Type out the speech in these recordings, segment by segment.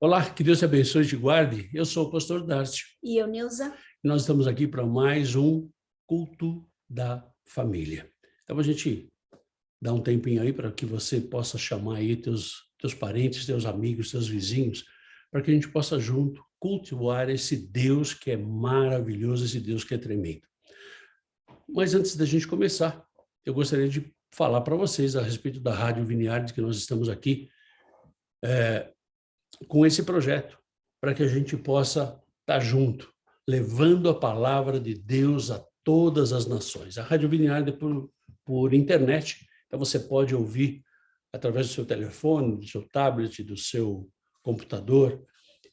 Olá, que Deus te abençoe e te guarde. Eu sou o pastor Darcio. E eu, Neuza. Nós estamos aqui para mais um culto da família. Então, a gente dá um tempinho aí para que você possa chamar aí teus parentes, teus amigos, teus vizinhos, para que a gente possa junto cultuar esse Deus que é maravilhoso, esse Deus que é tremendo. Mas antes da gente começar, eu gostaria de falar para vocês a respeito da Rádio Vineyard, que nós estamos aqui com esse projeto, para que a gente possa estar junto, levando a palavra de Deus a todas as nações. A Rádio Vineyard é por internet, então você pode ouvir através do seu telefone, do seu tablet, do seu computador,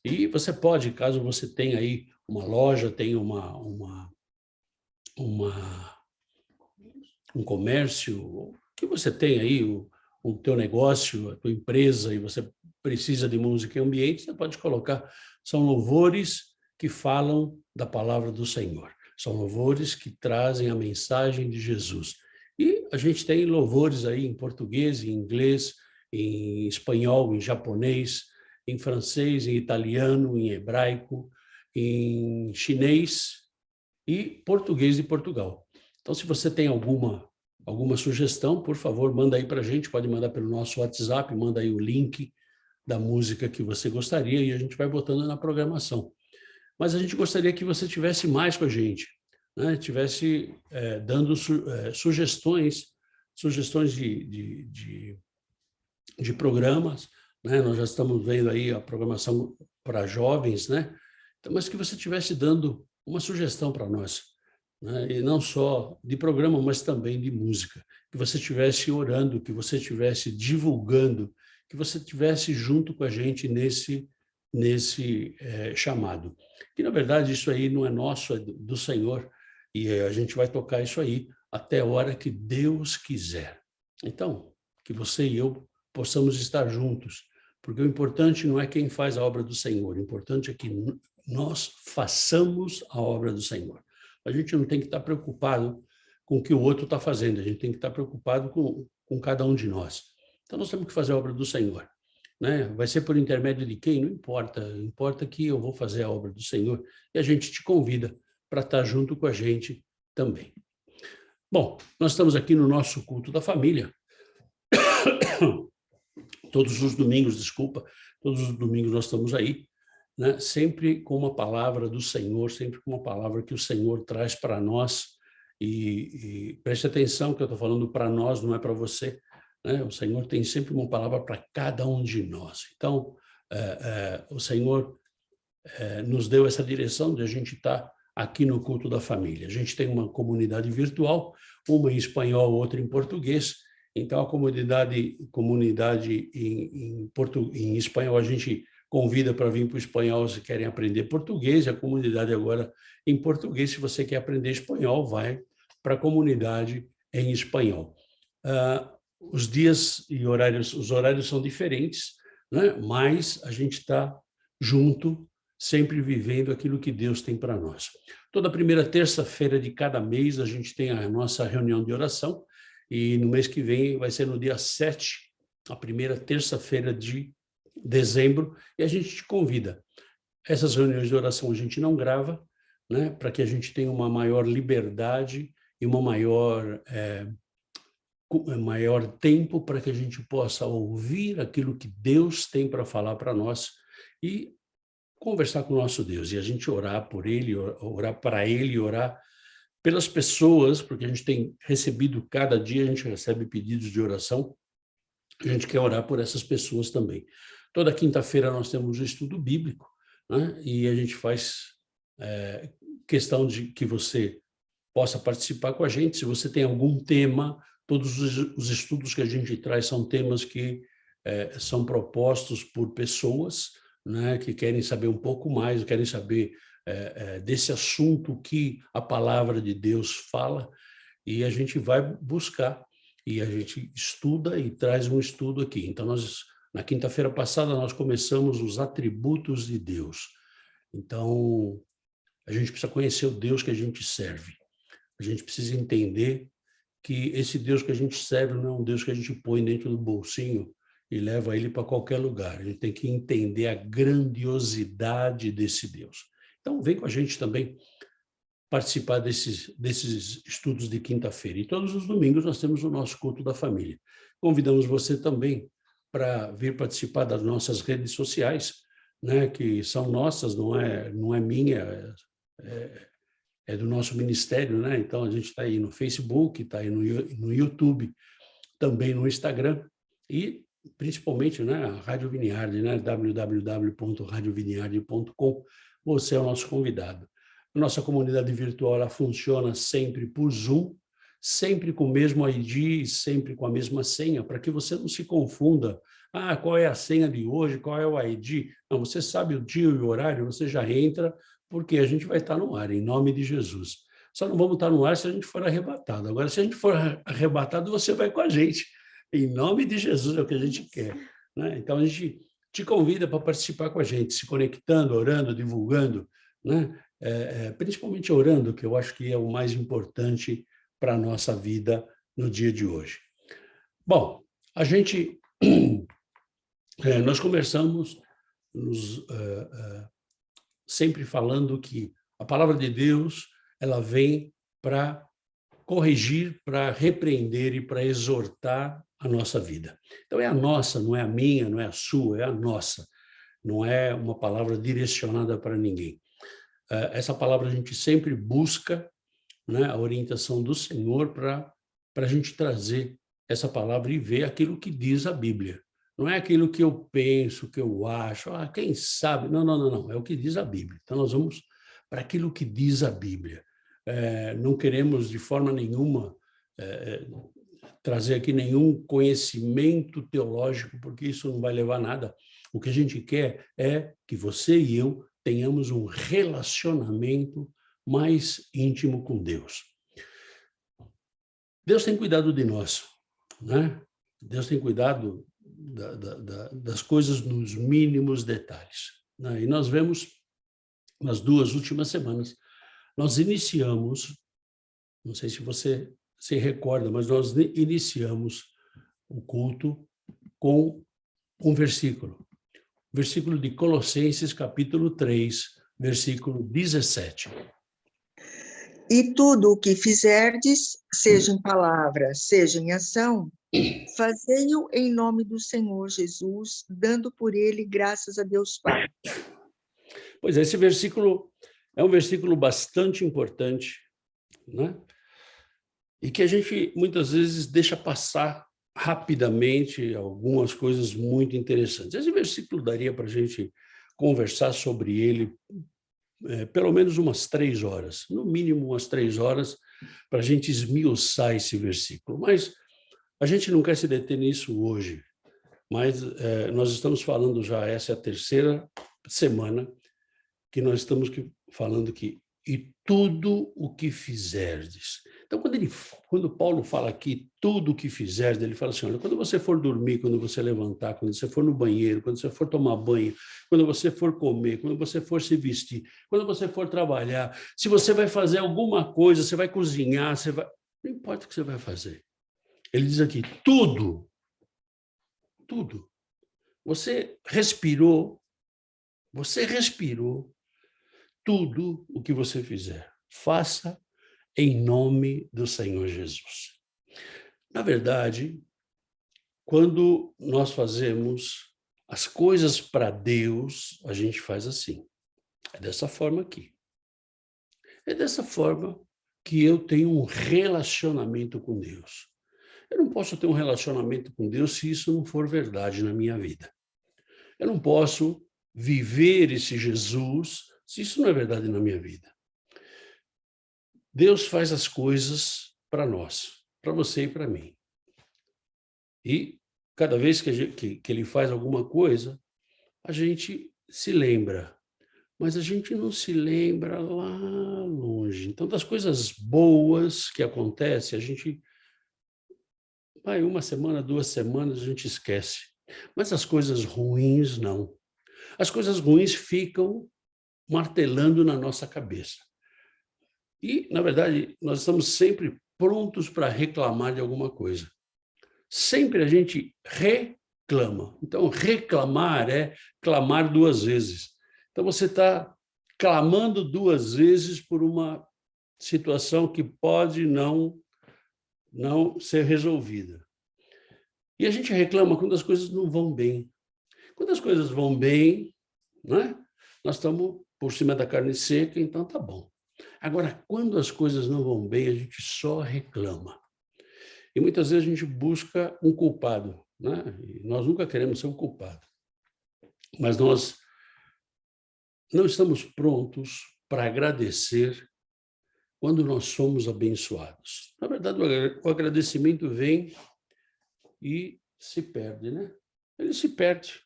e você pode, caso você tenha aí uma loja, tenha um comércio, que você tem aí o teu negócio, a tua empresa, e você precisa de música em ambiente, você pode colocar. São louvores que falam da palavra do Senhor. São louvores que trazem a mensagem de Jesus. E a gente tem louvores aí em português, em inglês, em espanhol, em japonês, em francês, em italiano, em hebraico, em chinês e português de Portugal. Então, se você tem alguma sugestão, por favor, manda aí para a gente, pode mandar pelo nosso WhatsApp, manda aí o link da música que você gostaria e a gente vai botando na programação. Mas a gente gostaria que você tivesse mais com a gente, né? Tivesse dando sugestões de programas, né? Nós já estamos vendo aí a programação para jovens, né? Então, mas que você tivesse dando uma sugestão para nós, né? E não só de programa, mas também de música, que você estivesse orando, que você estivesse divulgando, que você estivesse junto com a gente nesse chamado. Que, na verdade, isso aí não é nosso, é do Senhor, e a gente vai tocar isso aí até a hora que Deus quiser. Então, que você e eu possamos estar juntos, porque o importante não é quem faz a obra do Senhor, o importante é que nós façamos a obra do Senhor. A gente não tem que estar preocupado com o que o outro está fazendo, a gente tem que estar preocupado com cada um de nós. Então, nós temos que fazer a obra do Senhor, né? Vai ser por intermédio de quem? Não importa, importa que eu vou fazer a obra do Senhor e a gente te convida para estar junto com a gente também. Bom, nós estamos aqui no nosso culto da família, todos os domingos nós estamos aí, né? Sempre com uma palavra do Senhor, sempre com uma palavra que o Senhor traz para nós. E preste atenção que eu estou falando para nós, não é para você, né? O Senhor tem sempre uma palavra para cada um de nós. Então, o Senhor nos deu essa direção de a gente estar aqui no culto da família. A gente tem uma comunidade virtual, uma em espanhol, outra em português. Então, a comunidade em espanhol, a gente convida para vir para o espanhol se querem aprender português, a comunidade agora em português, se você quer aprender espanhol, vai para a comunidade em espanhol. Os dias e os horários são diferentes, né? Mas a gente está junto, sempre vivendo aquilo que Deus tem para nós. Toda primeira terça-feira de cada mês a gente tem a nossa reunião de oração, e no mês que vem vai ser no dia 7, a primeira terça-feira de dezembro, e a gente te convida. Essas reuniões de oração a gente não grava, né, para que a gente tenha uma maior liberdade e uma maior tempo para que a gente possa ouvir aquilo que Deus tem para falar para nós e conversar com o nosso Deus, e a gente orar por Ele, orar para Ele, orar pelas pessoas, porque a gente tem recebido, cada dia a gente recebe pedidos de oração, a gente quer orar por essas pessoas também. Toda quinta-feira nós temos o estudo bíblico, né? E a gente faz questão de que você possa participar com a gente. Se você tem algum tema, todos os estudos que a gente traz são temas que são propostos por pessoas, né, que querem saber um pouco mais, querem saber desse assunto que a palavra de Deus fala, e a gente vai buscar, e a gente estuda e traz um estudo aqui. Então, na quinta-feira passada, nós começamos os atributos de Deus. Então, a gente precisa conhecer o Deus que a gente serve. A gente precisa entender que esse Deus que a gente serve não é um Deus que a gente põe dentro do bolsinho e leva ele para qualquer lugar. A gente tem que entender a grandiosidade desse Deus. Então, vem com a gente também participar desses estudos de quinta-feira. E todos os domingos nós temos o nosso culto da família. Convidamos você também para vir participar das nossas redes sociais, né, que são nossas, não é minha, é do nosso ministério, né? Então, a gente está aí no Facebook, está aí no YouTube, também no Instagram e, principalmente, né, a Rádio Vineyard, né, www.radioviniard.com. Você é o nosso convidado. Nossa comunidade virtual ela funciona sempre por Zoom, sempre com o mesmo ID, sempre com a mesma senha, para que você não se confunda. Ah, qual é a senha de hoje? Qual é o ID? Não, você sabe o dia e o horário, você já entra, porque a gente vai estar no ar, em nome de Jesus. Só não vamos estar no ar se a gente for arrebatado. Agora, se a gente for arrebatado, você vai com a gente. Em nome de Jesus é o que a gente quer, né? Então, a gente te convida para participar com a gente, se conectando, orando, divulgando, né? Principalmente orando, que eu acho que é o mais importante para a nossa vida no dia de hoje. Bom, a gente, nós conversamos sempre falando que a palavra de Deus ela vem para corrigir, para repreender e para exortar a nossa vida. Então, é a nossa, não é a minha, não é a sua, é a nossa. Não é uma palavra direcionada para ninguém. Essa palavra a gente sempre busca, né, a orientação do Senhor para a gente trazer essa palavra e ver aquilo que diz a Bíblia. Não é aquilo que eu penso, que eu acho, quem sabe. Não, não, não, não. É o que diz a Bíblia. Então, nós vamos para aquilo que diz a Bíblia. Não queremos, de forma nenhuma, trazer aqui nenhum conhecimento teológico, porque isso não vai levar a nada. O que a gente quer é que você e eu tenhamos um relacionamento mais íntimo com Deus. Deus tem cuidado de nós, né? Deus tem cuidado das coisas nos mínimos detalhes, né? E nós vemos, nas 2 últimas semanas, nós iniciamos, não sei se você se recorda, mas nós iniciamos o culto com um versículo de Colossenses, capítulo 3, versículo 17. E tudo o que fizerdes, seja em palavra, seja em ação, fazei-o em nome do Senhor Jesus, dando por ele graças a Deus Pai. Pois é, esse versículo é um versículo bastante importante, né? E que a gente muitas vezes deixa passar rapidamente algumas coisas muito interessantes. Esse versículo daria para a gente conversar sobre ele pelo menos umas 3 horas, no mínimo umas 3 horas, para a gente esmiuçar esse versículo. Mas a gente não quer se deter nisso hoje, mas nós estamos falando já, essa é a 3ª semana que nós estamos falando que e tudo o que fizerdes. Então, quando Paulo fala aqui, tudo o que fizerdes, ele fala assim, olha, quando você for dormir, quando você levantar, quando você for no banheiro, quando você for tomar banho, quando você for comer, quando você for se vestir, quando você for trabalhar, se você vai fazer alguma coisa, você vai cozinhar, não importa o que você vai fazer. Ele diz aqui, tudo. Você respirou, tudo o que você fizer, faça em nome do Senhor Jesus. Na verdade, quando nós fazemos as coisas para Deus, a gente faz assim. É dessa forma aqui. É dessa forma que eu tenho um relacionamento com Deus. Eu não posso ter um relacionamento com Deus se isso não for verdade na minha vida. Eu não posso viver esse Jesus se isso não é verdade na minha vida. Deus faz as coisas para nós, para você e para mim. E cada vez que Ele faz alguma coisa, a gente se lembra, mas a gente não se lembra lá longe. Então, das coisas boas que acontecem, a gente vai 1 semana, 2 semanas, a gente esquece. Mas as coisas ruins, não. As coisas ruins ficam martelando na nossa cabeça. E, na verdade, nós estamos sempre prontos para reclamar de alguma coisa. Sempre a gente clama. Então, reclamar é clamar duas vezes. Então, você está clamando duas vezes por uma situação que pode não ser resolvida. E a gente reclama quando as coisas não vão bem. Quando as coisas vão bem, né, nós estamos por cima da carne seca, então tá bom. Agora, quando as coisas não vão bem, a gente só reclama. E muitas vezes a gente busca um culpado, né? E nós nunca queremos ser um culpado. Mas nós não estamos prontos para agradecer quando nós somos abençoados. Na verdade, o agradecimento vem e se perde, né? Ele se perde.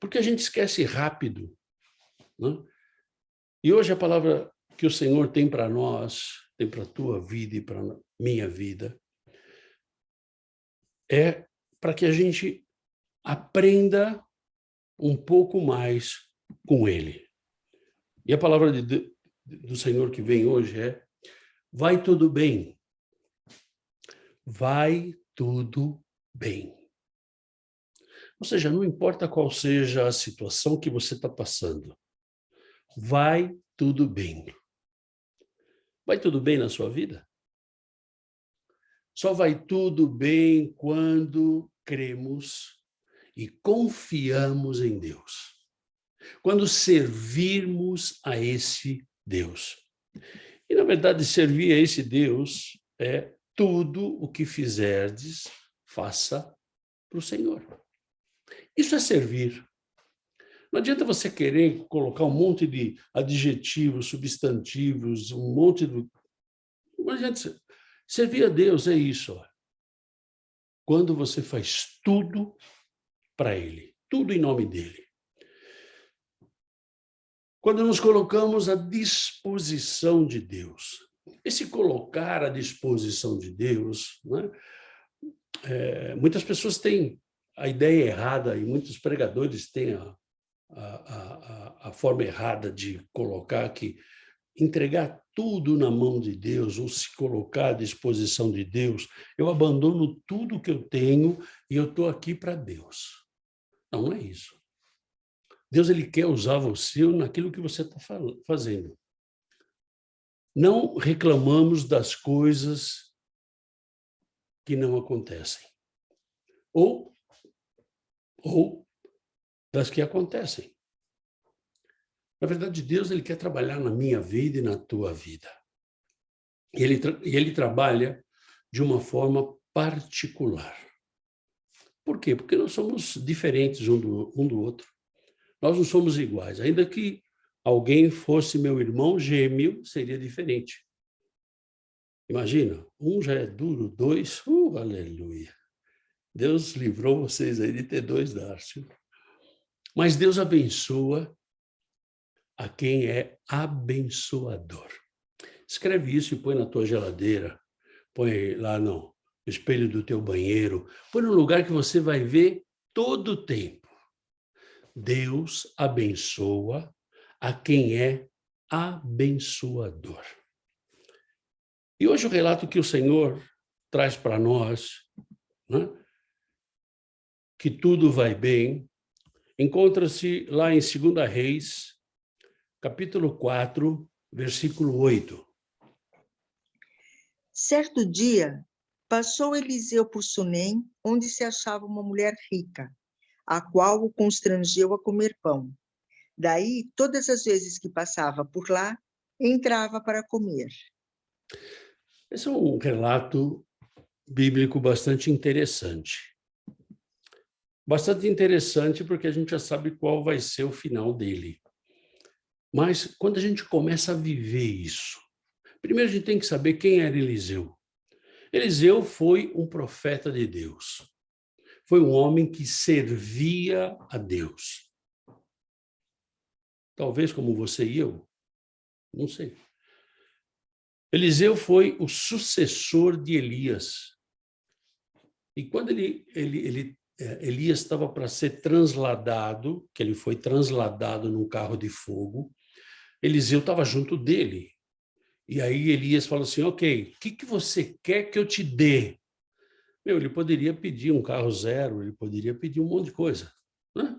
Porque a gente esquece rápido, né? E hoje a palavra que o Senhor tem para nós, tem para a tua vida e para a minha vida, é para que a gente aprenda um pouco mais com Ele. E a palavra do Senhor que vem hoje é: vai tudo bem. Vai tudo bem. Ou seja, não importa qual seja a situação que você está passando, vai tudo bem. Vai tudo bem na sua vida? Só vai tudo bem quando cremos e confiamos em Deus. Quando servirmos a esse Deus. E, na verdade, servir a esse Deus é tudo o que fizerdes, faça para o Senhor. Isso é servir. Não adianta você querer colocar um monte de adjetivos, substantivos, um monte de... Não adianta. Servir a Deus é isso. Ó. Quando você faz tudo para Ele, tudo em nome dEle. Quando nos colocamos à disposição de Deus. Esse colocar à disposição de Deus, né? Muitas pessoas têm a ideia errada e muitos pregadores têm a forma errada de colocar que entregar tudo na mão de Deus ou se colocar à disposição de Deus, eu abandono tudo que eu tenho e eu estou aqui para Deus. Não é isso. Deus ele quer usar você naquilo que você está fazendo. Não reclamamos das coisas que não acontecem. Ou das que acontecem. Na verdade, Deus ele quer trabalhar na minha vida e na tua vida. E ele trabalha de uma forma particular. Por quê? Porque nós somos diferentes um do outro. Nós não somos iguais. Ainda que alguém fosse meu irmão gêmeo, seria diferente. Imagina, um já é duro, dois, aleluia. Deus livrou vocês aí de ter dois Dárcio. Mas Deus abençoa a quem é abençoador. Escreve isso e põe na tua geladeira, põe lá no espelho do teu banheiro, põe num lugar que você vai ver todo o tempo. Deus abençoa a quem é abençoador. E hoje o relato que o Senhor traz para nós, né, que tudo vai bem, encontra-se lá em 2 Reis, capítulo 4, versículo 8. Certo dia, passou Eliseu por Sunem, onde se achava uma mulher rica, a qual o constrangeu a comer pão. Daí, todas as vezes que passava por lá, entrava para comer. Esse é um relato bíblico bastante interessante. Bastante interessante porque a gente já sabe qual vai ser o final dele. Mas quando a gente começa a viver isso, primeiro a gente tem que saber quem era Eliseu. Eliseu foi um profeta de Deus. Foi um homem que servia a Deus. Talvez como você e eu, não sei. Eliseu foi o sucessor de Elias. E quando Elias estava para ser transladado, que ele foi transladado num carro de fogo, Eliseu estava junto dele. E aí Elias falou assim, ok, o que você quer que eu te dê? Ele poderia pedir um carro zero, ele poderia pedir um monte de coisa, né?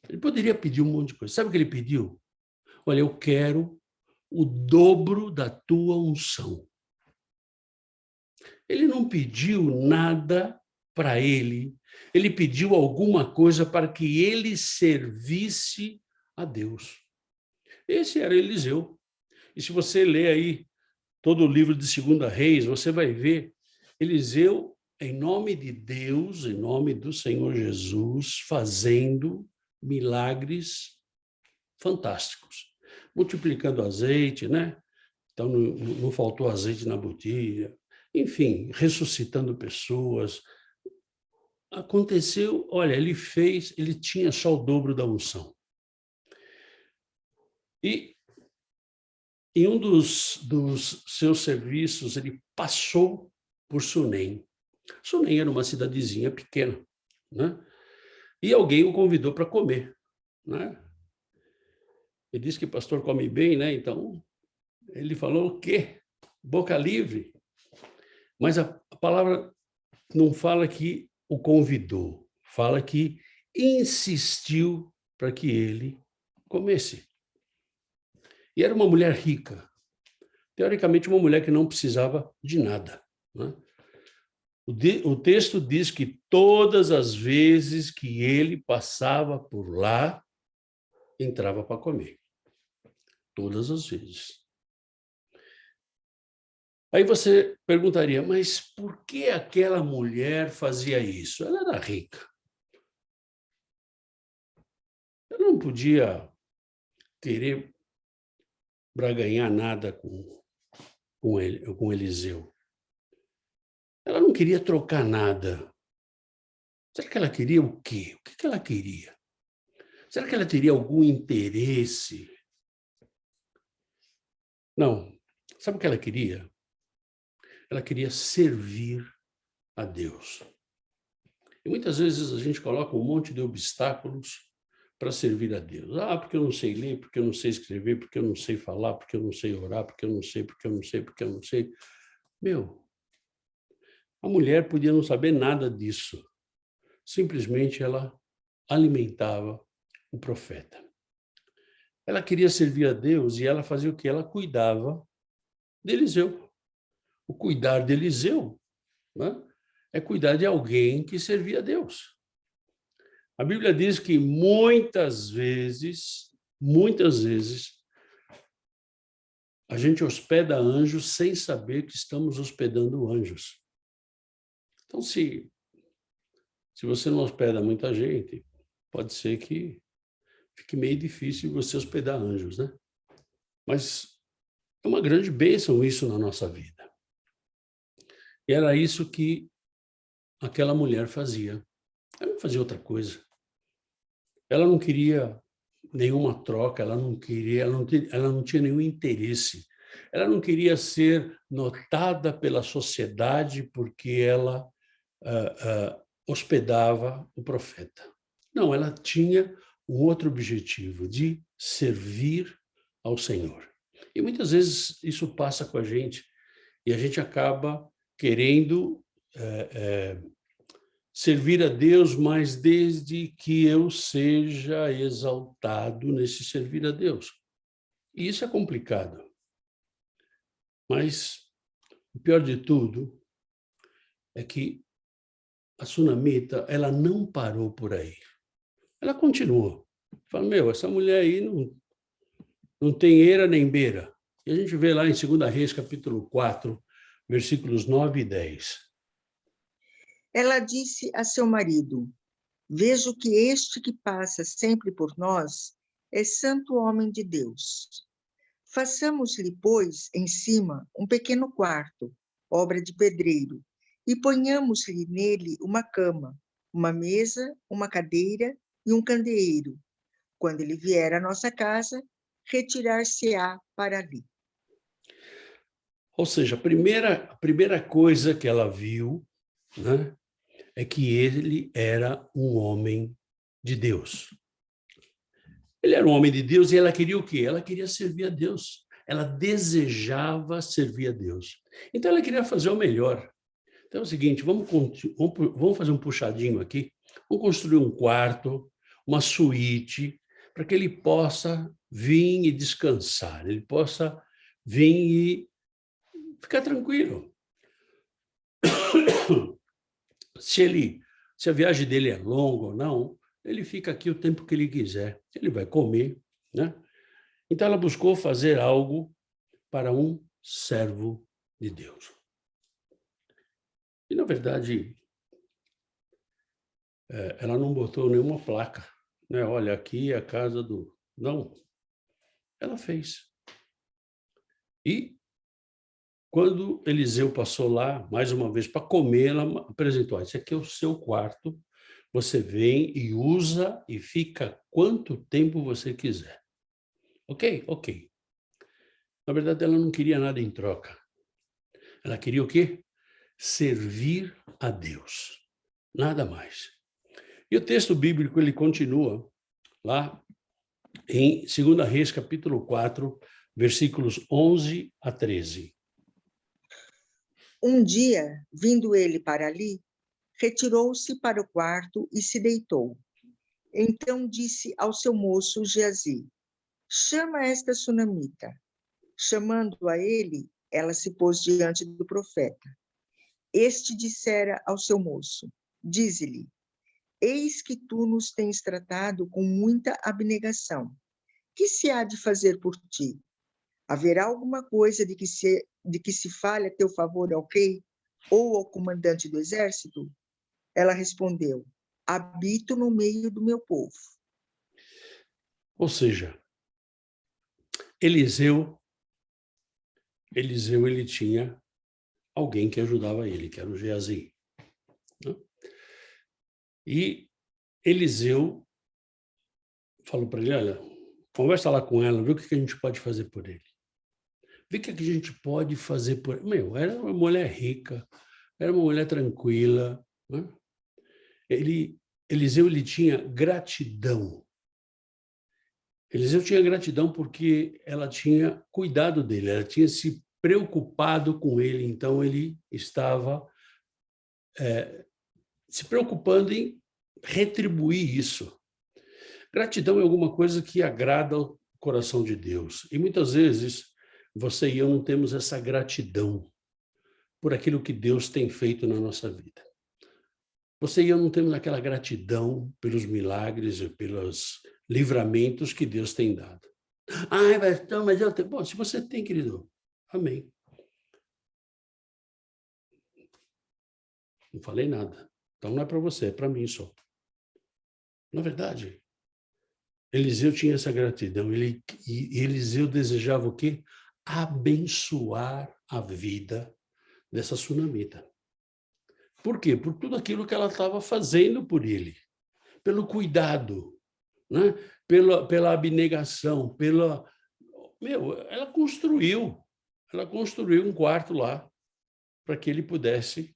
Ele poderia pedir um monte de coisa. Sabe o que ele pediu? Olha, eu quero o dobro da tua unção. Ele não pediu nada para ele, ele pediu alguma coisa para que ele servisse a Deus. Esse era Eliseu. E se você ler aí todo o livro de 2 Reis, você vai ver Eliseu, em nome de Deus, em nome do Senhor Jesus, fazendo milagres fantásticos, multiplicando azeite, né? Então não faltou azeite na botija, enfim, ressuscitando pessoas. Aconteceu, olha, ele tinha só o dobro da unção. E em um dos seus serviços, ele passou por Sunem. Sunem era uma cidadezinha pequena, né? E alguém o convidou para comer, né? Ele disse que o pastor come bem, né? Então, ele falou o quê? Boca livre. Mas a palavra não fala que o convidou, fala que insistiu para que ele comesse. E era uma mulher rica, teoricamente uma mulher que não precisava de nada, né? O texto diz que todas as vezes que ele passava por lá, entrava para comer. Todas as vezes. Aí você perguntaria, mas por que aquela mulher fazia isso? Ela era rica. Ela não podia querer barganhar nada com Eliseu. Ela não queria trocar nada. Será que ela queria o quê? O que ela queria? Será que ela teria algum interesse? Não. Sabe o que ela queria? Ela queria servir a Deus. E muitas vezes a gente coloca um monte de obstáculos para servir a Deus. Porque eu não sei ler, porque eu não sei escrever, porque eu não sei falar, porque eu não sei orar, porque eu não sei, porque eu não sei, porque eu não sei. A mulher podia não saber nada disso. Simplesmente ela alimentava o profeta. Ela queria servir a Deus e ela fazia o quê? Ela cuidava de Eliseu. O cuidar de Eliseu, né, é cuidar de alguém que servia a Deus. A Bíblia diz que muitas vezes, a gente hospeda anjos sem saber que estamos hospedando anjos. Então, se você não hospeda muita gente, pode ser que fique meio difícil você hospedar anjos, né? Mas é uma grande bênção isso na nossa vida. E era isso que aquela mulher fazia. Ela não fazia outra coisa. Ela não queria nenhuma troca, ela não tinha nenhum interesse. Ela não queria ser notada pela sociedade porque ela hospedava o profeta. Não, ela tinha um outro objetivo, de servir ao Senhor. E muitas vezes isso passa com a gente e a gente acaba querendo servir a Deus, mas desde que eu seja exaltado nesse servir a Deus. E isso é complicado. Mas o pior de tudo é que a sunamita, ela não parou por aí. Ela continuou. Fala, essa mulher aí não tem eira nem beira. E a gente vê lá em 2 Reis, capítulo 4, versículos 9 e 10. Ela disse a seu marido: vejo que este que passa sempre por nós é santo homem de Deus. Façamos-lhe, pois, em cima um pequeno quarto, obra de pedreiro, e ponhamos-lhe nele uma cama, uma mesa, uma cadeira e um candeeiro. Quando ele vier à nossa casa, retirar-se-á para ali. Ou seja, a primeira coisa que ela viu, né, é que ele era um homem de Deus. Ele era um homem de Deus e ela queria o quê? Ela queria servir a Deus. Ela desejava servir a Deus. Então ela queria fazer o melhor. Então é o seguinte, vamos fazer um puxadinho aqui, vamos construir um quarto, uma suíte, para que ele possa vir e descansar, ele possa vir e ficar tranquilo. Se a viagem dele é longa ou não, ele fica aqui o tempo que ele quiser, ele vai comer, né? Então ela buscou fazer algo para um servo de Deus. E, na verdade, ela não botou nenhuma placa, né? Olha, aqui é a casa do... Não, ela fez. E, quando Eliseu passou lá, mais uma vez, para comer, ela apresentou, esse aqui é o seu quarto, você vem e usa e fica quanto tempo você quiser. Ok? Ok. Na verdade, ela não queria nada em troca. Ela queria o quê? Servir a Deus. Nada mais. E o texto bíblico, ele continua lá em 2 Reis, capítulo 4, versículos 11 a 13. Um dia, vindo ele para ali, retirou-se para o quarto e se deitou. Então disse ao seu moço Geazi: chama esta sunamita. Chamando a ele, ela se pôs diante do profeta. Este dissera ao seu moço: dize-lhe, eis que tu nos tens tratado com muita abnegação. Que se há de fazer por ti? Haverá alguma coisa de que se fale a teu favor ao rei ou ao comandante do exército? Ela respondeu: habito no meio do meu povo. Ou seja, Eliseu, ele tinha alguém que ajudava ele, que era o Geazi, né? E Eliseu falou para ele, olha, conversa lá com ela, vê o que a gente pode fazer por ele. Vê o que a gente pode fazer por ele. Meu, era uma mulher rica, era uma mulher tranquila, né? Eliseu, ele tinha gratidão. Eliseu tinha gratidão porque ela tinha cuidado dele, ela tinha se preocupado com ele, então ele estava se preocupando em retribuir isso. Gratidão é alguma coisa que agrada ao coração de Deus. E muitas vezes você e eu não temos essa gratidão por aquilo que Deus tem feito na nossa vida. Você e eu não temos aquela gratidão pelos milagres e pelos livramentos que Deus tem dado. Ah, mas eu tenho. Bom, se você tem, querido, amém. Não falei nada. Então não é para você, é para mim só. Na verdade, Eliseu tinha essa gratidão. E Eliseu desejava o quê? Abençoar a vida dessa sunamita. Por quê? Por tudo aquilo que ela estava fazendo por ele. Pelo cuidado, né? Pela abnegação, pela... Meu, ela construiu um quarto lá para que ele pudesse.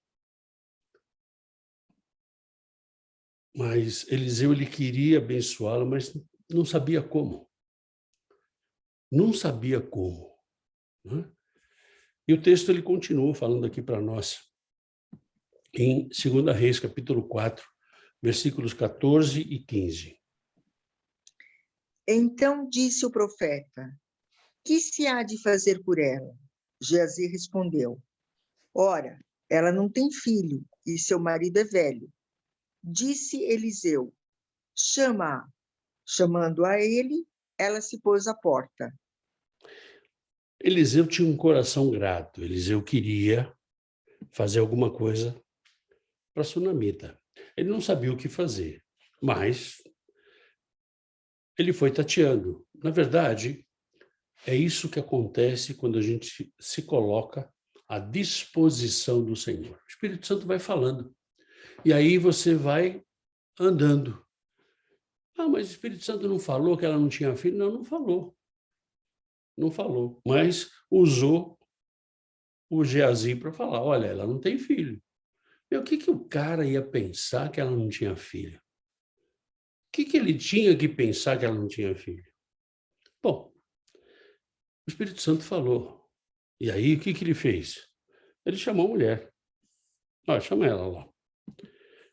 Mas Eliseu, ele queria abençoá-la, mas não sabia como. Não sabia como, né? E o texto, ele continua falando aqui para nós, em 2 Reis, capítulo 4, versículos 14 e 15. Então disse o profeta: que se há de fazer por ela? Geazi respondeu: ora, ela não tem filho e seu marido é velho. Disse Eliseu: chama-a. Chamando a ele, ela se pôs à porta. Eliseu tinha um coração grato. Eliseu queria fazer alguma coisa para a sunamita. Ele não sabia o que fazer, mas ele foi tateando. Na verdade, é isso que acontece quando a gente se coloca à disposição do Senhor. O Espírito Santo vai falando. E aí você vai andando. Ah, mas o Espírito Santo não falou que ela não tinha filho? Não, não falou. Não falou. Mas usou o Geazi para falar, olha, ela não tem filho. E o que o cara ia pensar que ela não tinha filho? O que ele tinha que pensar que ela não tinha filho? Bom, o Espírito Santo falou. E aí, o que ele fez? Ele chamou a mulher. Ó, chama ela lá.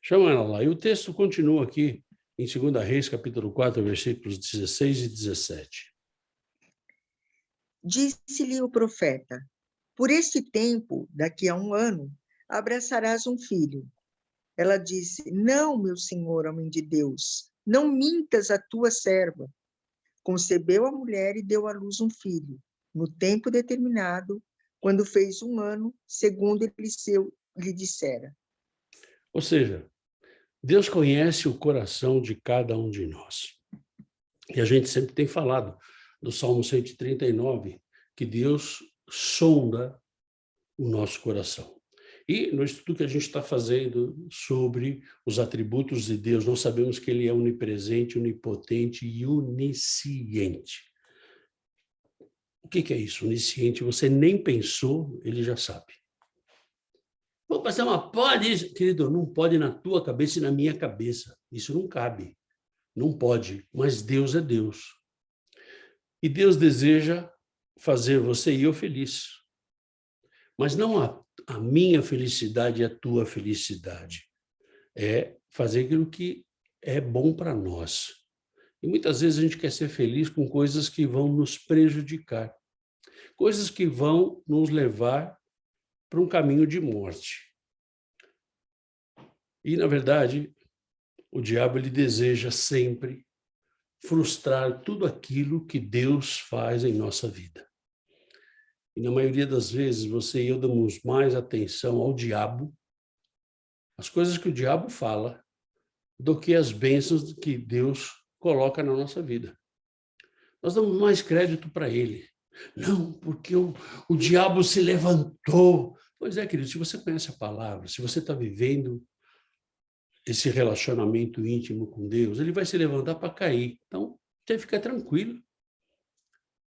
Chama ela lá. E o texto continua aqui em 2 Reis, capítulo 4, versículos 16 e 17. Disse-lhe o profeta: por este tempo, daqui a um ano, abraçarás um filho. Ela disse: não, meu senhor, homem de Deus, não mintas a tua serva. Concebeu a mulher e deu à luz um filho, no tempo determinado, quando fez um ano, segundo Eliseu lhe dissera. Ou seja, Deus conhece o coração de cada um de nós. E a gente sempre tem falado do Salmo 139, que Deus sonda o nosso coração. E no estudo que a gente está fazendo sobre os atributos de Deus, nós sabemos que ele é onipresente, onipotente e onisciente. O que é isso? Onisciente, você nem pensou, ele já sabe. Pô, pastor, mas pode isso? Querido, não pode na tua cabeça e na minha cabeça. Isso não cabe. Não pode. Mas Deus é Deus. E Deus deseja fazer você e eu feliz. Mas não a minha felicidade e a tua felicidade. É fazer aquilo que é bom para nós. E muitas vezes a gente quer ser feliz com coisas que vão nos prejudicar. Coisas que vão nos levar para um caminho de morte. E, na verdade, o diabo ele deseja sempre frustrar tudo aquilo que Deus faz em nossa vida. E na maioria das vezes, você e eu damos mais atenção ao diabo, as coisas que o diabo fala, do que as bênçãos que Deus coloca na nossa vida. Nós damos mais crédito para ele. Não, porque o diabo se levantou. Pois é, querido, se você conhece a palavra, se você está vivendo esse relacionamento íntimo com Deus, ele vai se levantar para cair. Então, você fica tranquilo.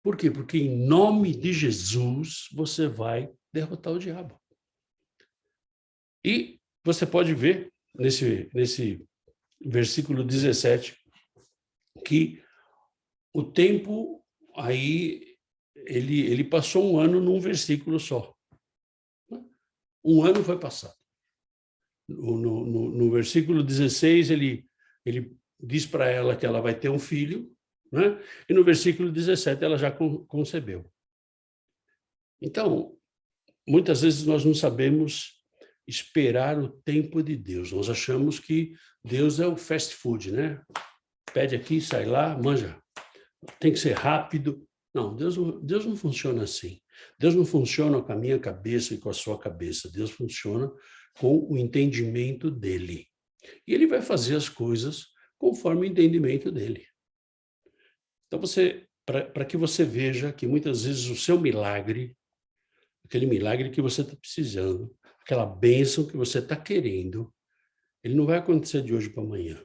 Por quê? Porque em nome de Jesus, você vai derrotar o diabo. E você pode ver nesse versículo 17 que o tempo aí, ele passou um ano num versículo só. Um ano foi passado. No versículo 16, ele diz para ela que ela vai ter um filho, né? E no versículo 17 ela já concebeu. Então, muitas vezes nós não sabemos esperar o tempo de Deus. Nós achamos que Deus é o fast food, né? Pede aqui, sai lá, manja. Tem que ser rápido. Não, Deus não funciona assim. Deus não funciona com a minha cabeça e com a sua cabeça. Deus funciona com o entendimento dele. E ele vai fazer as coisas conforme o entendimento dele. Então, para que você veja que muitas vezes o seu milagre, aquele milagre que você está precisando, aquela bênção que você está querendo, ele não vai acontecer de hoje para amanhã.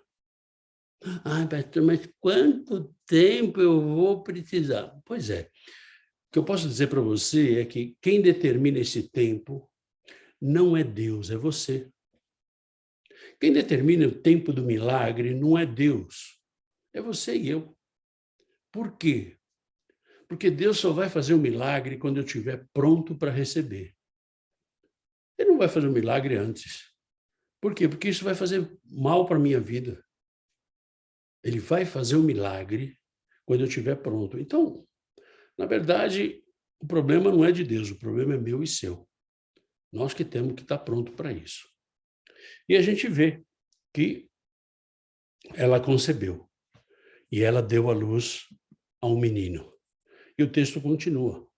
Ah, pastor, mas quanto tempo eu vou precisar? Pois é. O que eu posso dizer para você é que quem determina esse tempo não é Deus, é você. Quem determina o tempo do milagre não é Deus, é você e eu. Por quê? Porque Deus só vai fazer o milagre quando eu estiver pronto para receber. Ele não vai fazer o milagre antes. Por quê? Porque isso vai fazer mal para a minha vida. Ele vai fazer o milagre quando eu estiver pronto. Então, na verdade, o problema não é de Deus, o problema é meu e seu. Nós que temos que estar pronto para isso. E a gente vê que ela concebeu e ela deu à luz a um menino. E o texto continua,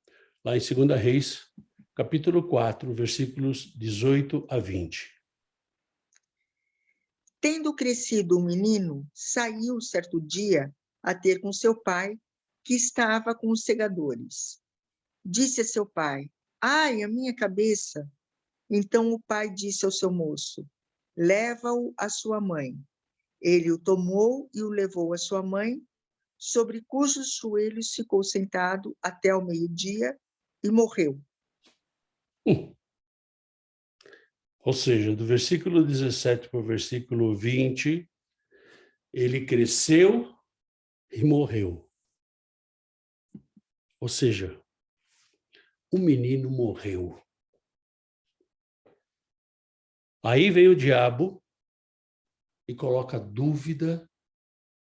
lá em 2 Reis, capítulo 4, versículos 18 a 20. Tendo crescido o menino, saiu certo dia a ter com seu pai, que estava com os segadores. Disse a seu pai: ai, a minha cabeça! Então o pai disse ao seu moço: leva-o à sua mãe. Ele o tomou e o levou à sua mãe, sobre cujos joelhos ficou sentado até ao meio-dia e morreu. Ou seja, do versículo 17 para o versículo 20, ele cresceu e morreu. Ou seja, o menino morreu. Aí vem o diabo e coloca dúvida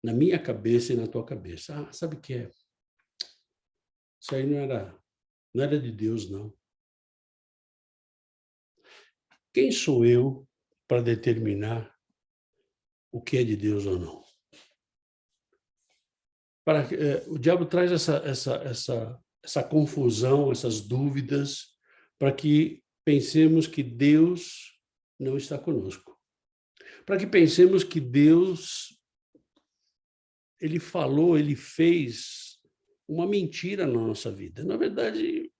na minha cabeça e na tua cabeça. Ah, sabe o que é? Isso aí não era de Deus, não. Quem sou eu para determinar o que é de Deus ou não? O diabo traz essa confusão, essas dúvidas, para que pensemos que Deus não está conosco. Para que pensemos que Deus, ele falou, ele fez uma mentira na nossa vida. Na verdade,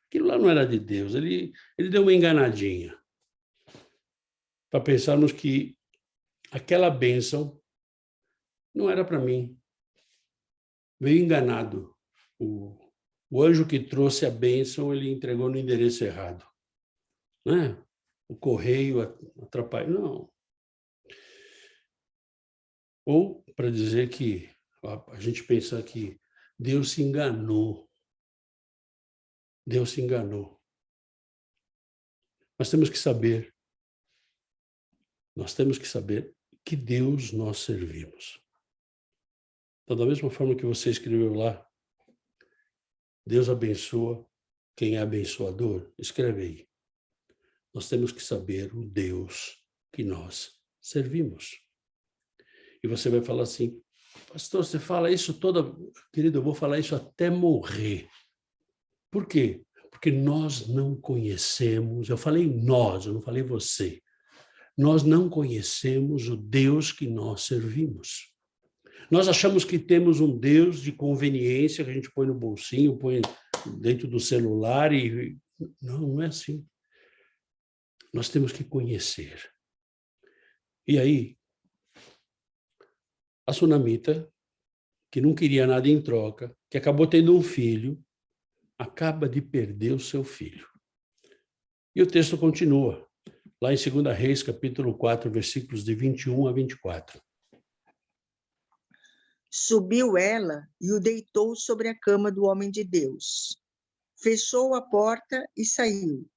aquilo lá não era de Deus, ele deu uma enganadinha. Para pensarmos que aquela bênção não era para mim. Veio enganado. O anjo que trouxe a bênção, ele entregou no endereço errado. Né? O correio atrapalhou. Não. Ou para dizer que a gente pensa que Deus se enganou. Deus se enganou. Nós temos que saber que Deus nós servimos. Então, da mesma forma que você escreveu lá, Deus abençoa quem é abençoador, escreve aí. Nós temos que saber o Deus que nós servimos. E você vai falar assim, pastor, você fala isso toda... Querido, eu vou falar isso até morrer. Por quê? Porque nós não conhecemos, eu falei nós, eu não falei você. Nós não conhecemos o Deus que nós servimos. Nós achamos que temos um Deus de conveniência que a gente põe no bolsinho, põe dentro do celular e... Não é assim. Nós temos que conhecer. E aí, a sunamita, que não queria nada em troca, que acabou tendo um filho, acaba de perder o seu filho. E o texto continua, lá em 2 Reis, capítulo 4, versículos de 21 a 24. Subiu ela e o deitou sobre a cama do homem de Deus. Fechou a porta e saiu.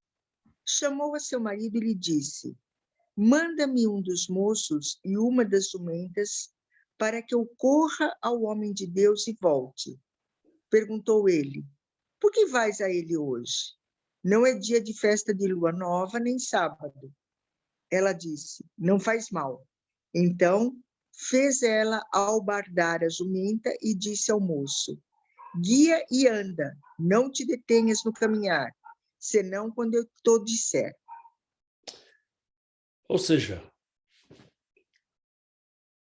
Chamou a seu marido e lhe disse, manda-me um dos moços e uma das jumentas para que eu corra ao homem de Deus e volte. Perguntou ele, por que vais a ele hoje? Não é dia de festa de lua nova, nem sábado. Ela disse, não faz mal. Então, fez ela albardar a jumenta e disse ao moço, guia e anda, não te detenhas no caminhar, senão quando eu te disser. Ou seja,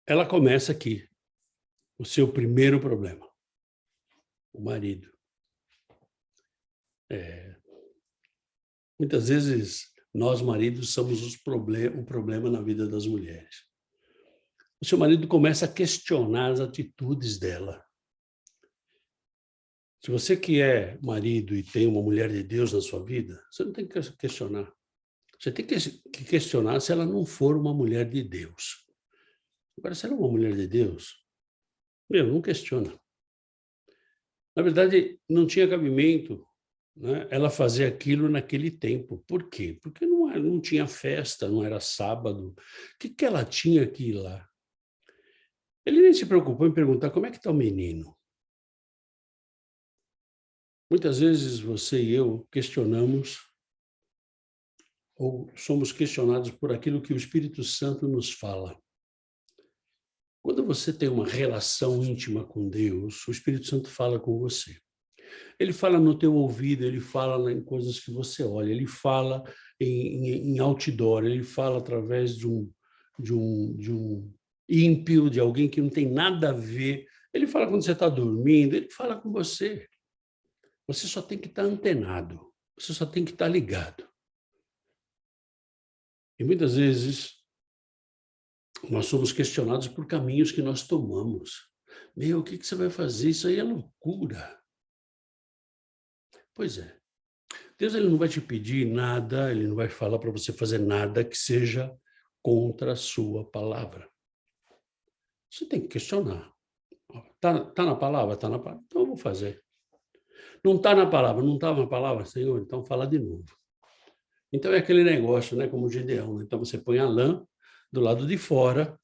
ela começa aqui, o seu primeiro problema, o marido. Muitas vezes, nós maridos somos o problema na vida das mulheres. O seu marido começa a questionar as atitudes dela. Se você que é marido e tem uma mulher de Deus na sua vida, você não tem que questionar. Você tem que questionar se ela não for uma mulher de Deus. Agora, se ela é uma mulher de Deus, não questiona. Na verdade, não tinha cabimento, né, ela fazer aquilo naquele tempo. Por quê? Porque não tinha festa, não era sábado. O que ela tinha que ir lá? Ele nem se preocupou em perguntar como é que está o menino. Muitas vezes você e eu questionamos ou somos questionados por aquilo que o Espírito Santo nos fala. Quando você tem uma relação íntima com Deus, o Espírito Santo fala com você. Ele fala no teu ouvido, ele fala em coisas que você olha, ele fala em outdoor, ele fala através de um ímpio, de alguém que não tem nada a ver. Ele fala quando você está dormindo, ele fala com você. Você só tem que estar antenado, você só tem que estar ligado. E muitas vezes nós somos questionados por caminhos que nós tomamos. O que você vai fazer? Isso aí é loucura. Pois é. Deus ele não vai te pedir nada, ele não vai falar para você fazer nada que seja contra a sua palavra. Você tem que questionar. Tá na palavra? Está na palavra. Então eu vou fazer. Não está na palavra? Não estava na palavra? Senhor, então fala de novo. Então é aquele negócio, né, como o Gideão. Então você põe a lã do lado de fora,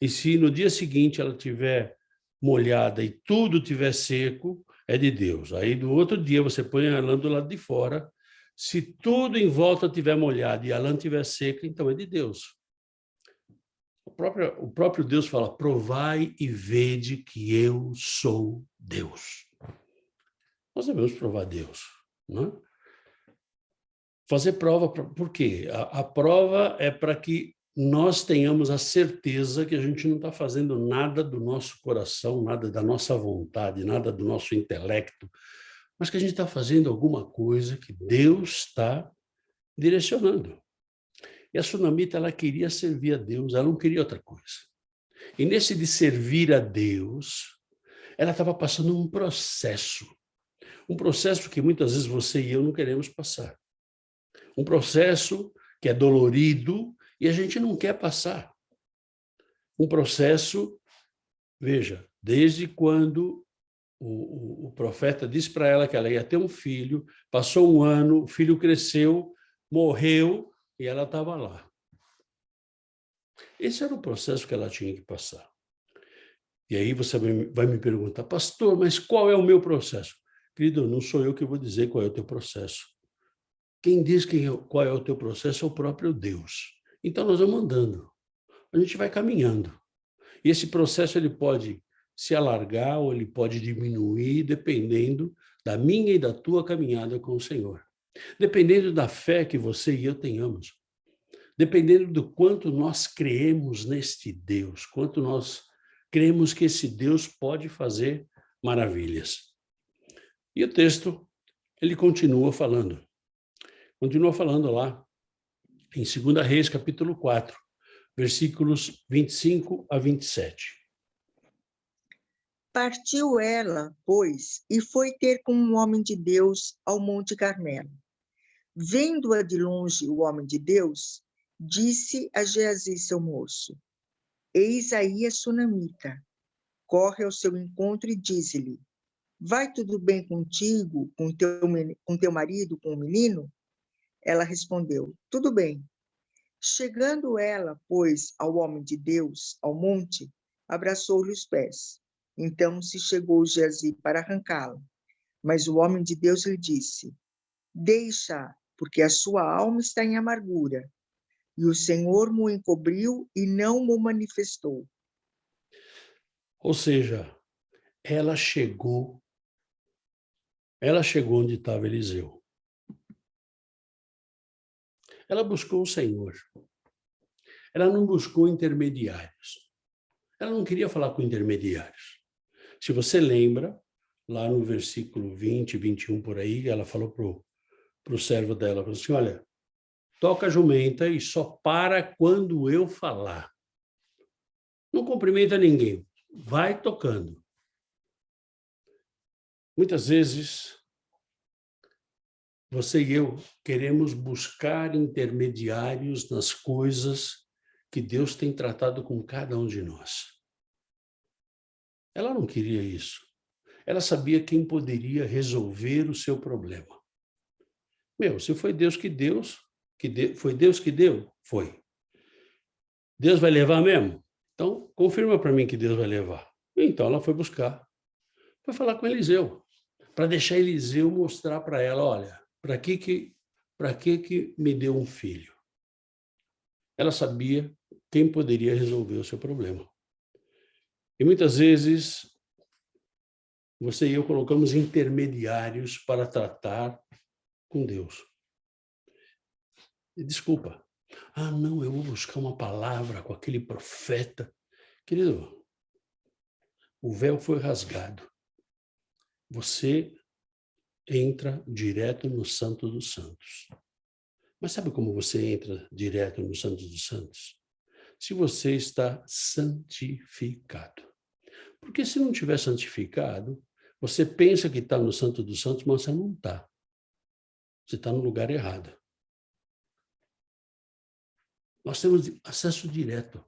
e se no dia seguinte ela tiver molhada e tudo tiver seco, é de Deus. Aí do outro dia você põe a lã do lado de fora, se tudo em volta tiver molhado e a lã tiver seca, então é de Deus. O próprio Deus fala: provai e vede que eu sou Deus. Nós devemos provar Deus, não é? Fazer prova, por quê? A prova é para que nós tenhamos a certeza que a gente não está fazendo nada do nosso coração, nada da nossa vontade, nada do nosso intelecto, mas que a gente está fazendo alguma coisa que Deus está direcionando. E a Sunamita, ela queria servir a Deus, ela não queria outra coisa. E nesse de servir a Deus, ela estava passando um processo que muitas vezes você e eu não queremos passar. Um processo que é dolorido e a gente não quer passar. Um processo, veja, desde quando o profeta disse para ela que ela ia ter um filho, passou um ano, o filho cresceu, morreu e ela estava lá. Esse era o processo que ela tinha que passar. E aí você vai me perguntar: pastor, mas qual é o meu processo? Querido, não sou eu que vou dizer qual é o teu processo. Quem diz qual é o teu processo é o próprio Deus. Então nós vamos andando, a gente vai caminhando. E esse processo ele pode se alargar ou ele pode diminuir, dependendo da minha e da tua caminhada com o Senhor. Dependendo da fé que você e eu tenhamos. Dependendo do quanto nós creemos neste Deus, quanto nós cremos que esse Deus pode fazer maravilhas. E o texto, ele continua falando lá em 2 Reis, capítulo 4, versículos 25 a 27. Partiu ela, pois, e foi ter com um homem de Deus ao Monte Carmelo. Vendo-a de longe o homem de Deus, disse a Geazi, seu moço: Eis aí a sunamita. Corre ao seu encontro e diz-lhe: Vai tudo bem contigo, com teu marido, com o menino? Ela respondeu: Tudo bem. Chegando ela, pois, ao homem de Deus, ao monte, abraçou-lhe os pés. Então se chegou Geazi para arrancá-la. Mas o homem de Deus lhe disse: Deixa, porque a sua alma está em amargura. E o Senhor mo encobriu e não mo manifestou. Ou seja, ela chegou onde estava Eliseu. Ela buscou o Senhor. Ela não buscou intermediários. Ela não queria falar com intermediários. Se você lembra, lá no versículo 20, 21 por aí, ela falou para o servo dela, falou assim: olha, toca a jumenta e só para quando eu falar. Não cumprimenta ninguém, vai tocando. Muitas vezes, você e eu queremos buscar intermediários nas coisas que Deus tem tratado com cada um de nós. Ela não queria isso. Ela sabia quem poderia resolver o seu problema. Se foi Deus que deu, foi Deus que deu? Foi. Deus vai levar mesmo? Então, confirma para mim que Deus vai levar. Então, ela foi buscar. Foi falar com Eliseu, para deixar Eliseu mostrar para ela: olha, para que me deu um filho? Ela sabia quem poderia resolver o seu problema. E muitas vezes, você e eu colocamos intermediários para tratar com Deus. E desculpa. Não, eu vou buscar uma palavra com aquele profeta. Querido, o véu foi rasgado. Você entra direto no Santo dos Santos. Mas sabe como você entra direto no Santo dos Santos? Se você está santificado. Porque se não tiver santificado, você pensa que está no Santo dos Santos, mas você não está. Você está no lugar errado. Nós temos acesso direto.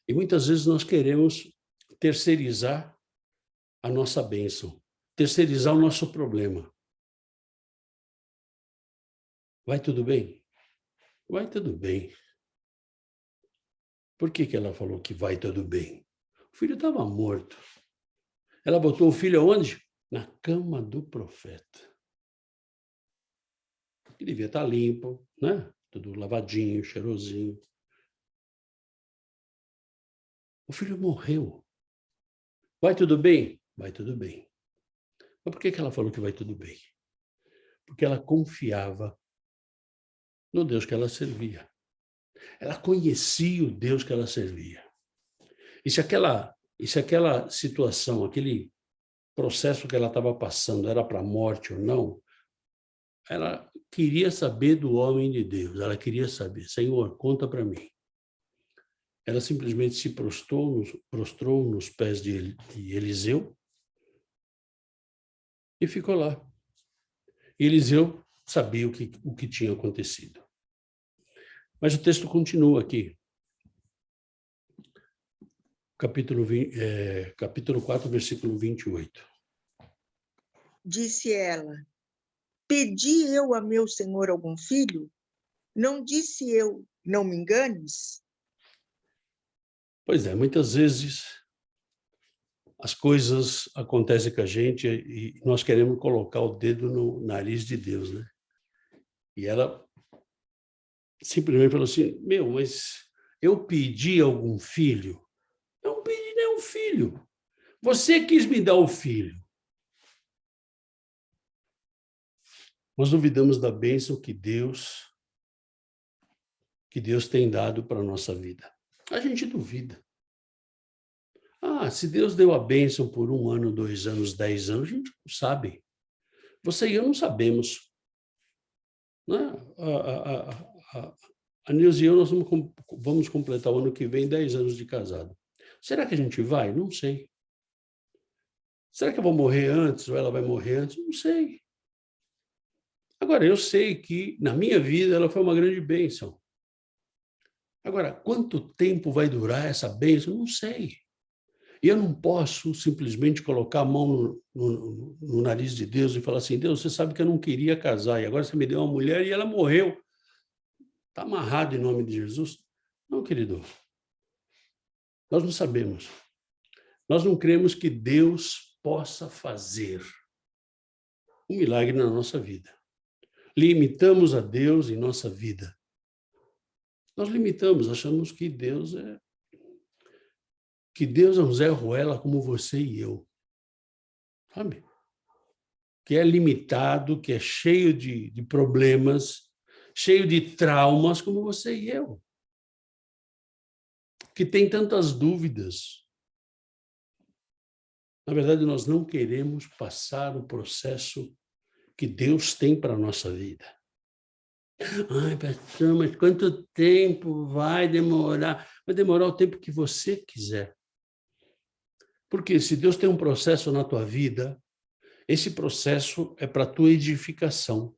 E muitas vezes nós queremos terceirizar a nossa bênção, terceirizar o nosso problema. Vai tudo bem? vai tudo bem. Por que ela falou que vai tudo bem? O filho estava morto. Ela botou o filho aonde? Na cama do profeta. Que devia estar limpo, né? Tudo lavadinho, cheirosinho. O filho morreu. Vai tudo bem? Vai tudo bem. Mas por que ela falou que vai tudo bem? Porque ela confiava no Deus que ela servia. Ela conhecia o Deus que ela servia. E se aquela situação, aquele processo que ela estava passando era para a morte ou não, ela queria saber do homem de Deus. Ela queria saber, Senhor, conta para mim. Ela simplesmente se prostrou nos pés de Eliseu e ficou lá. E Eliseu sabia o que tinha acontecido. Mas o texto continua aqui. Capítulo 4, versículo 28. Disse ela: pedi eu a meu senhor algum filho? Não disse eu, não me enganes? Pois é, muitas vezes as coisas acontecem com a gente e nós queremos colocar o dedo no nariz de Deus, né? E ela simplesmente falou assim, mas eu pedi algum filho? Não pedi nenhum filho. Você quis me dar o filho. Nós duvidamos da bênção que Deus tem dado para a nossa vida. A gente duvida. Se Deus deu a bênção por 1 ano, 2 anos, 10 anos, a gente não sabe. Você e eu não sabemos. Né? A Nilce e eu, nós vamos completar o ano que vem 10 anos de casado. Será que a gente vai? Não sei. Será que eu vou morrer antes ou ela vai morrer antes? Não sei. Agora, eu sei que na minha vida ela foi uma grande bênção. Agora, quanto tempo vai durar essa bênção? Não sei. E eu não posso simplesmente colocar a mão no nariz de Deus e falar assim, Deus, você sabe que eu não queria casar, e agora você me deu uma mulher e ela morreu. Está amarrado em nome de Jesus? Não, querido. Nós não sabemos. Nós não cremos que Deus possa fazer um milagre na nossa vida. Limitamos a Deus em nossa vida. Nós limitamos, achamos que Deus é um Zé Ruela como você e eu. Sabe? Que é limitado, que é cheio de problemas, cheio de traumas como você e eu. Que tem tantas dúvidas. Na verdade, nós não queremos passar o processo que Deus tem para a nossa vida. Ai, pastor, mas quanto tempo vai demorar? Vai demorar o tempo que você quiser. Porque se Deus tem um processo na tua vida, esse processo é para a tua edificação.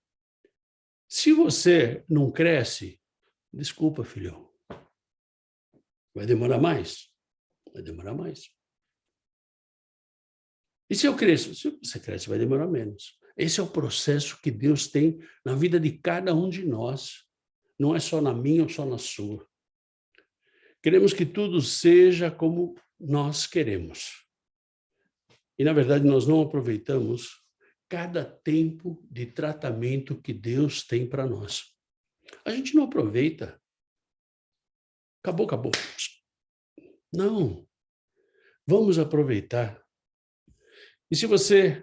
Se você não cresce, desculpa, filhão. Vai demorar mais? Vai demorar mais. E se eu cresço? Se você cresce, vai demorar menos. Esse é o processo que Deus tem na vida de cada um de nós. Não é só na minha ou só na sua. Queremos que tudo seja como nós queremos. E, na verdade, nós não aproveitamos cada tempo de tratamento que Deus tem para nós. A gente não aproveita. Acabou, acabou. Não. Vamos aproveitar. E se você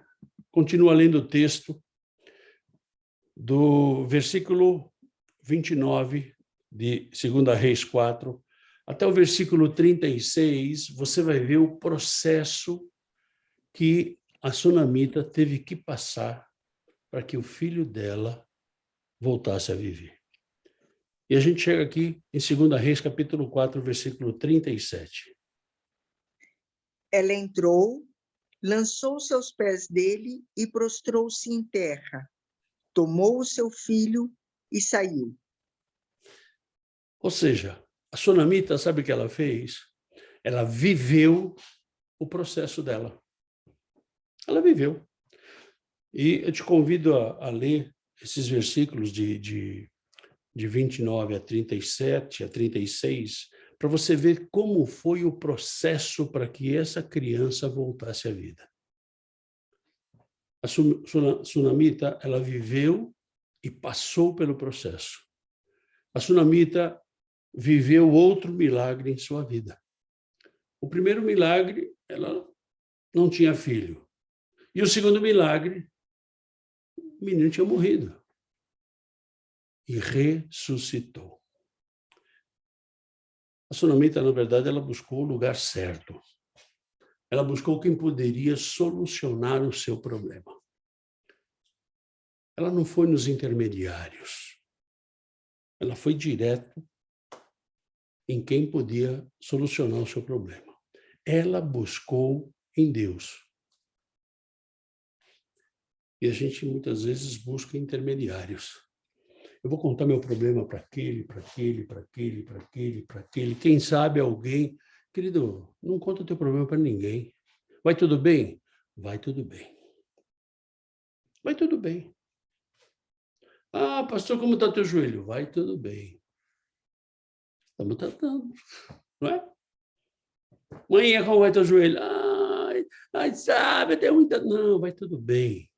continua lendo o texto do versículo 29 de 2 Reis 4, até o versículo 36, você vai ver o processo que a sunamita teve que passar para que o filho dela voltasse a viver. E a gente chega aqui em 2 Reis, capítulo 4, versículo 37. Ela entrou, lançou-se aos pés dele e prostrou-se em terra. Tomou o seu filho e saiu. Ou seja, a sunamita, sabe o que ela fez? Ela viveu o processo dela. Ela viveu. E eu te convido a ler esses versículos de de 29 a 37, a 36, para você ver como foi o processo para que essa criança voltasse à vida. A Sunamita, ela viveu e passou pelo processo. A Sunamita viveu outro milagre em sua vida. O primeiro milagre, ela não tinha filho. E o segundo milagre, o menino tinha morrido. E ressuscitou. A Sunamita, na verdade, ela buscou o lugar certo. Ela buscou quem poderia solucionar o seu problema. Ela não foi nos intermediários. Ela foi direto em quem podia solucionar o seu problema. Ela buscou em Deus. E a gente muitas vezes busca intermediários. Eu vou contar meu problema para aquele, para aquele, para aquele, para aquele, para aquele. Quem sabe alguém... Querido, não conta o teu problema para ninguém. Vai tudo bem? Vai tudo bem. Vai tudo bem. Ah, pastor, como está teu joelho? Vai tudo bem. Estamos tratando, não é? Mãe, como vai teu joelho? Ai, sabe, tem muita... Não, vai tudo bem.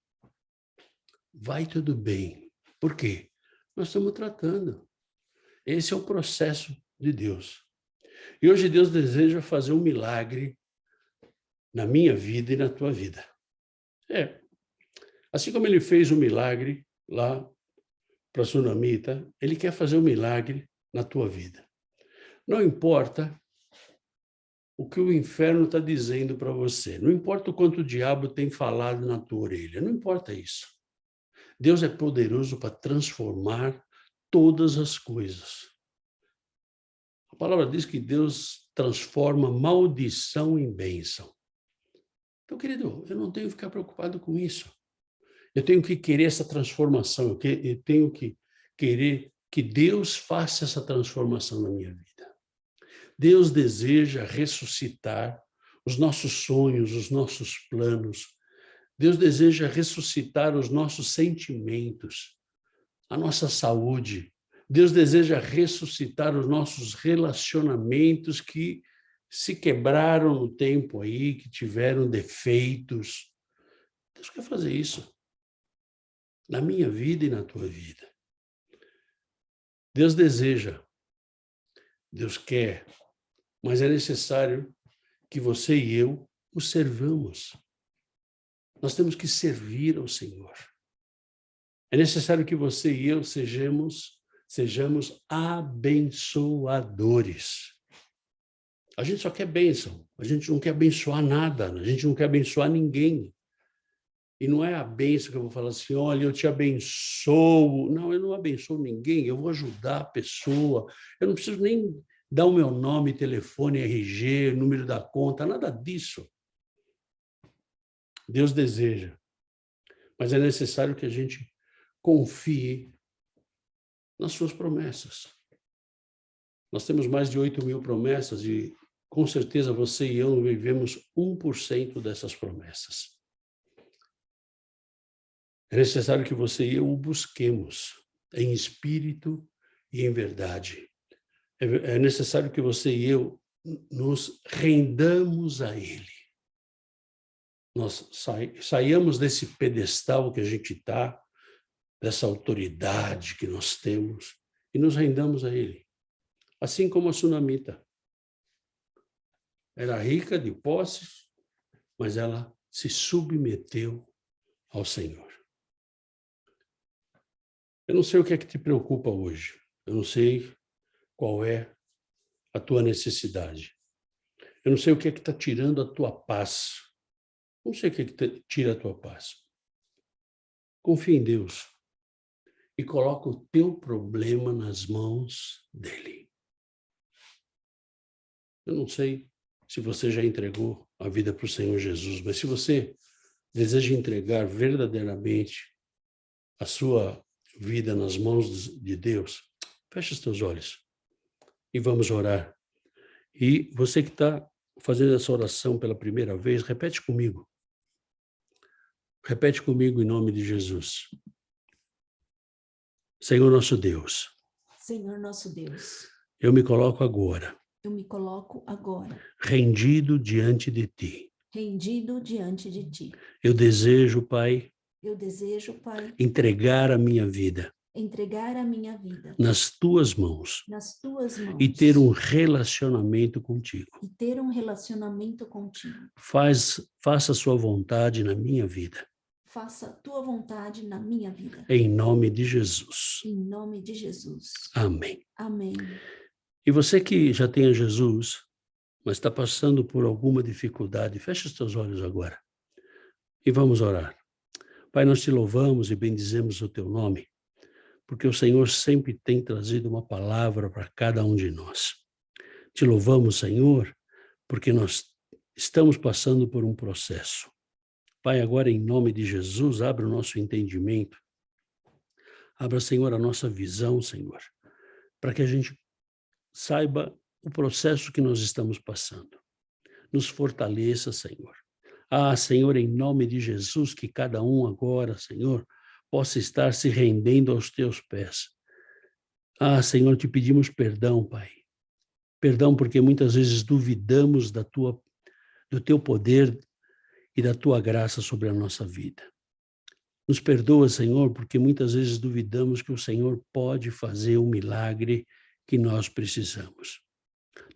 Vai tudo bem. Por quê? Nós estamos tratando. Esse é o processo de Deus. E hoje Deus deseja fazer um milagre na minha vida e na tua vida. Assim como ele fez um milagre lá para a Sunamita, ele quer fazer um milagre na tua vida. Não importa o que o inferno está dizendo para você, não importa o quanto o diabo tem falado na tua orelha, não importa isso. Deus é poderoso para transformar todas as coisas. A palavra diz que Deus transforma maldição em bênção. Então, querido, eu não tenho que ficar preocupado com isso. Eu tenho que querer essa transformação, eu tenho que querer que Deus faça essa transformação na minha vida. Deus deseja ressuscitar os nossos sonhos, os nossos planos. Deus deseja ressuscitar os nossos sentimentos, a nossa saúde. Deus deseja ressuscitar os nossos relacionamentos que se quebraram no tempo aí, que tiveram defeitos. Deus quer fazer isso na minha vida e na tua vida. Deus deseja, Deus quer, mas é necessário que você e eu o servamos. Nós temos que servir ao Senhor. É necessário que você e eu sejamos abençoadores. A gente só quer bênção, a gente não quer abençoar nada, a gente não quer abençoar ninguém. E não é a bênção que eu vou falar assim, olha, eu te abençoo. Não, eu não abençoo ninguém, eu vou ajudar a pessoa. Eu não preciso nem dar o meu nome, telefone, RG, número da conta, nada disso. Deus deseja. Mas é necessário que a gente confie nas suas promessas. Nós temos mais de 8.000 promessas e, com certeza, você e eu não vivemos 1% dessas promessas. É necessário que você e eu o busquemos em espírito e em verdade. É necessário que você e eu nos rendamos a Ele. Nós saiamos desse pedestal que a gente está, dessa autoridade que nós temos, e nos rendamos a Ele. Assim como a Sunamita. Era rica de posses, mas ela se submeteu ao Senhor. Eu não sei o que é que te preocupa hoje. Eu não sei qual é a tua necessidade. Eu não sei o que é que está tirando a tua paz. Não sei o que é que tira a tua paz. Confia em Deus e coloca o teu problema nas mãos dele. Eu não sei se você já entregou a vida para o Senhor Jesus, mas se você deseja entregar verdadeiramente a sua vida nas mãos de Deus, feche os teus olhos e vamos orar. E você que está fazendo essa oração pela primeira vez, repete comigo. Repete comigo em nome de Jesus. Senhor nosso Deus, Senhor nosso Deus, eu me coloco agora, eu me coloco agora, rendido diante de Ti. rendido diante de Ti. Eu desejo, Pai, Eu desejo, Pai, entregar a minha vida entregar a minha vida nas Tuas mãos nas Tuas mãos e ter um relacionamento contigo. e ter um relacionamento contigo. Faça a Sua vontade na minha vida, Faça a Tua vontade na minha vida. em nome de Jesus. Em nome de Jesus. Amém. Amém. E você que já tem a Jesus, mas está passando por alguma dificuldade, feche os teus olhos agora e vamos orar. Pai, nós te louvamos e bendizemos o teu nome, porque o Senhor sempre tem trazido uma palavra para cada um de nós. Te louvamos, Senhor, porque nós estamos passando por um processo. Pai, agora em nome de Jesus, abra o nosso entendimento. Abra, Senhor, a nossa visão, Senhor, para que a gente saiba o processo que nós estamos passando. Nos fortaleça, Senhor. Senhor, em nome de Jesus, que cada um agora, Senhor, possa estar se rendendo aos teus pés. Senhor, te pedimos perdão, Pai. Perdão porque muitas vezes duvidamos do teu poder e da tua graça sobre a nossa vida. Nos perdoa, Senhor, porque muitas vezes duvidamos que o Senhor pode fazer o milagre que nós precisamos.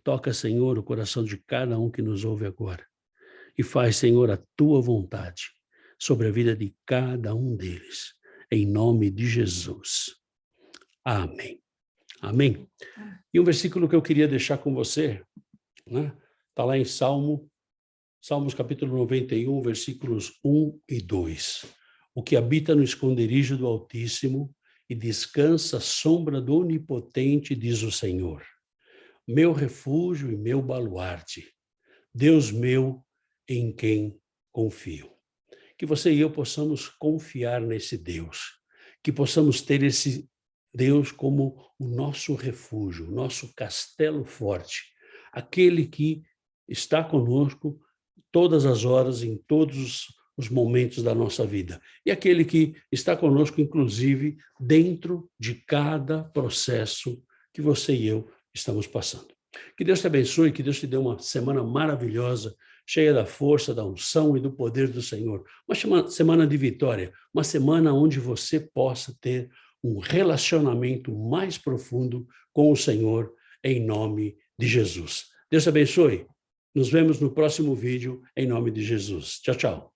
Toca, Senhor, o coração de cada um que nos ouve agora e faz, Senhor, a tua vontade sobre a vida de cada um deles, em nome de Jesus. Amém. Amém. E um versículo que eu queria deixar com você, né? Está lá em Salmos capítulo 91, versículos 1 e 2. O que habita no esconderijo do Altíssimo e descansa à sombra do Onipotente, diz o Senhor. Meu refúgio e meu baluarte, Deus meu em quem confio. Que você e eu possamos confiar nesse Deus, que possamos ter esse Deus como o nosso refúgio, o nosso castelo forte, aquele que está conosco todas as horas, em todos os momentos da nossa vida. E aquele que está conosco, inclusive, dentro de cada processo que você e eu estamos passando. Que Deus te abençoe, que Deus te dê uma semana maravilhosa, cheia da força, da unção e do poder do Senhor. Uma semana de vitória, uma semana onde você possa ter um relacionamento mais profundo com o Senhor, em nome de Jesus. Deus te abençoe. Nos vemos no próximo vídeo, em nome de Jesus. Tchau, tchau.